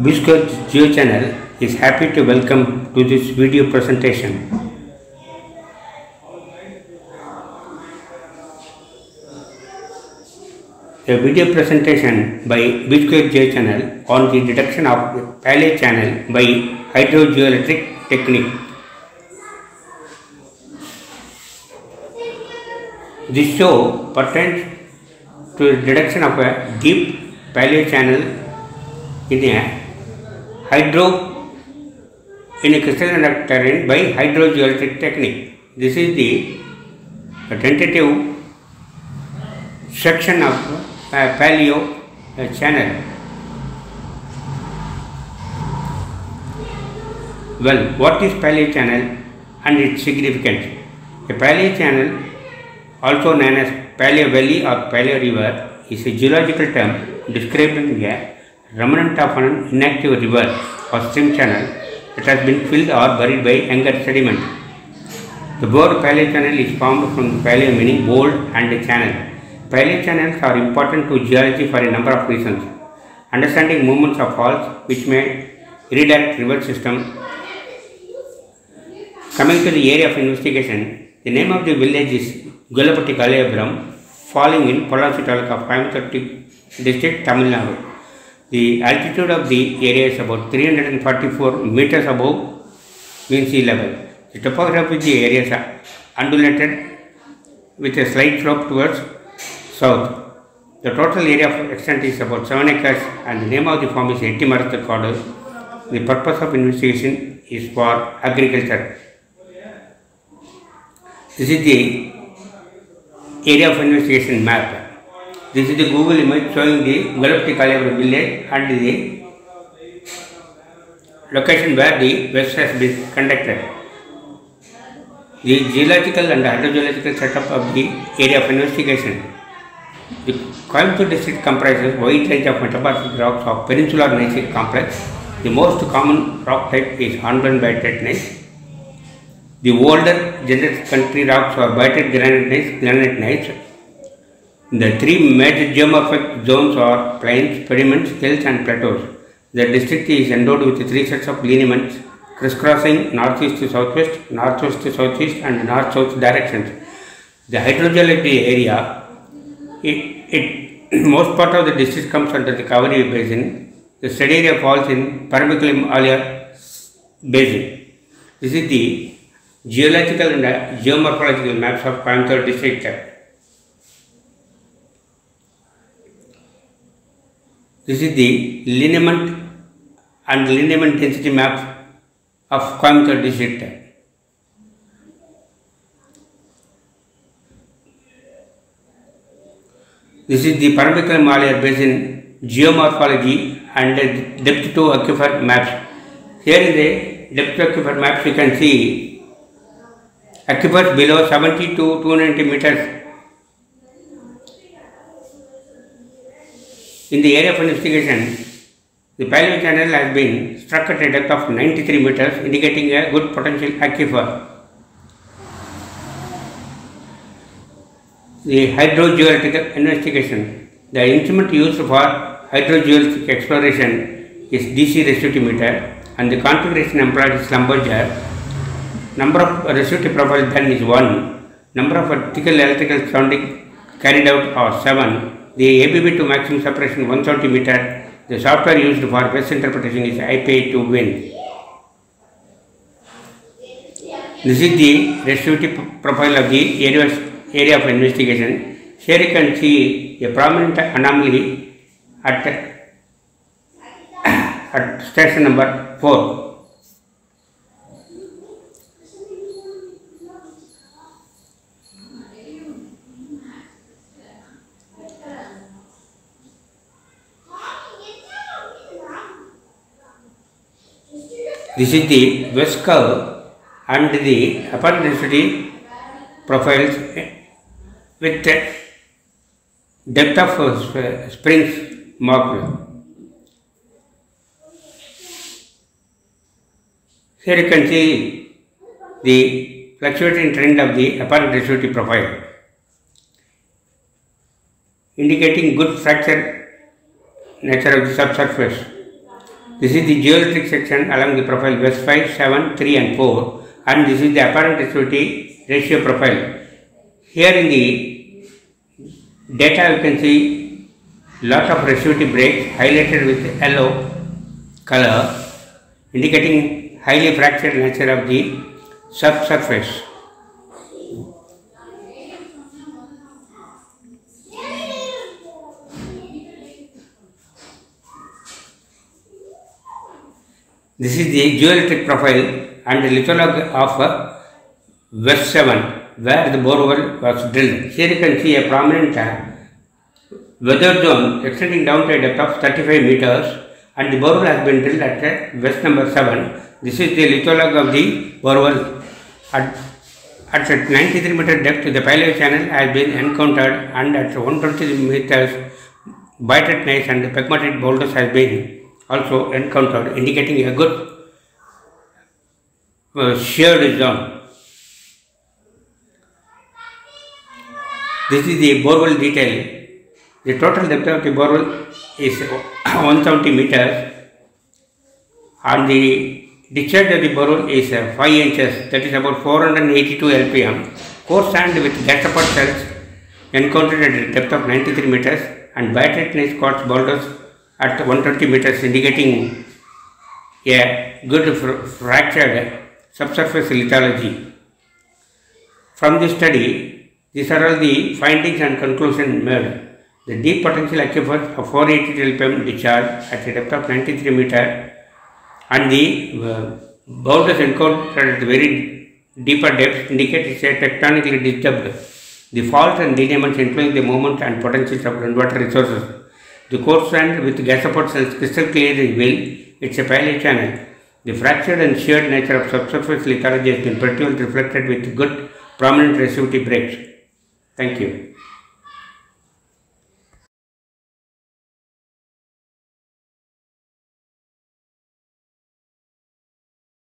B Square Geochannel is happy to welcome to this video presentation. A video presentation by B Square Geochannel on the detection of Paleo channel by hydrogeoelectric technique. This show pertains to the detection of a deep Paleo channel in a crystalline terrain by hydrogeoelectric technique. This is the tentative section of Paleo channel. Well, what is Paleo channel and its significance? A Paleo channel, also known as Paleo Valley or Paleo River, is a geological term describing a remnant of an inactive river or stream channel that has been filled or buried by younger sediment. The word Paleo channel is formed from the Paleo meaning bold and channel. Paleo channels are important to geology for a number of reasons. Understanding movements of faults which may redirect river system. Coming to the area of investigation, the name of the village is Kollidam, falling in Pollachi Taluk of Coimbatore district, Tamil Nadu. The altitude of the area is about 344 meters above mean sea level. The topography of the area is undulated with a slight slope towards south. The total area of extent is about 7 acres and the name of the farm is Ettimarathu. The purpose of investigation is for agriculture. This is the area of investigation map. This is the Google image showing the Geoelectrical village and the location where the west has been conducted. The geological and hydrogeological setup of the area of investigation. The Coimbatore district comprises a wide range of metamorphic rocks of peninsular gneissic complex. The most common rock type is hornblende biotite gneiss. The older generic country rocks are biotite granite gneiss. The three major geomorphic zones are plains, pediments, hills and plateaus. The district is endowed with three sets of lineaments crisscrossing northeast to southwest, northwest to southeast and north-south directions. The hydrogeological area, most part of the district comes under the Kaveri basin. The study area falls in Paramecium basin. This is the geological and geomorphological maps of Coimbatore district. This is the lineament and lineament density map of Coimbatore district. This is the Paramecium basin geomorphology and depth to aquifer maps. Here in the depth to aquifer maps you can see aquifers below 70 to 290 meters. In the area of investigation, the Paleo channel has been struck at a depth of 93 meters, indicating a good potential aquifer. The hydrogeological investigation. The instrument used for hydrogeological exploration is DC resistivity and the configuration employed is lumberjack. Number of resistivity profiles done is 1. Number of vertical electrical sounding carried out are 7. The ABB to maximum separation 170 meter. The software used for best interpretation is IPA to WIN. This is the resistivity profile of the area of investigation. Here you can see a prominent anomaly at station number 4. This is the west curve and the apparent density profiles with depth of springs marked. Here you can see the fluctuating trend of the apparent resistivity profile, indicating good fracture nature of the subsurface. This is the geoelectric section along the profile West 5, 7, 3 and 4, and this is the apparent resistivity ratio profile. Here in the data you can see lot of resistivity breaks highlighted with yellow color, indicating highly fractured nature of the subsurface. This is the geoelectric profile and the litholog of West 7, where the borehole was drilled. Here you can see a prominent weather zone extending down to a depth of 35 meters, and the borehole has been drilled at West number 7. This is the litholog of the borehole. At 93 meter depth, the Paleo channel has been encountered, and at 120 meters, biotite gneiss and pegmatite boulders has been also encountered, indicating a good sheared zone. This is the borehole detail. The total depth of the borehole is 170 meters, and the discharge of the borehole is 5 inches, that is about 482 LPM. Coarse sand with gas support cells encountered at a depth of 93 meters, and biotite gneiss quartz boulders at 120 meters, indicating a good fractured subsurface lithology. From this study, these are all the findings and conclusions made. The deep potential aquifers of 480 LPM discharge at a depth of 93 meters, and the boulders encountered at very deeper depths indicate it's a tectonically disturbed. The faults and denaments influence the movement and potentials of groundwater resources. The coarse sand with gas support cells crystal clearly reveal it's a Paleo channel. The fractured and sheared nature of subsurface lithology has been pretty well reflected with good prominent resistivity breaks. Thank you.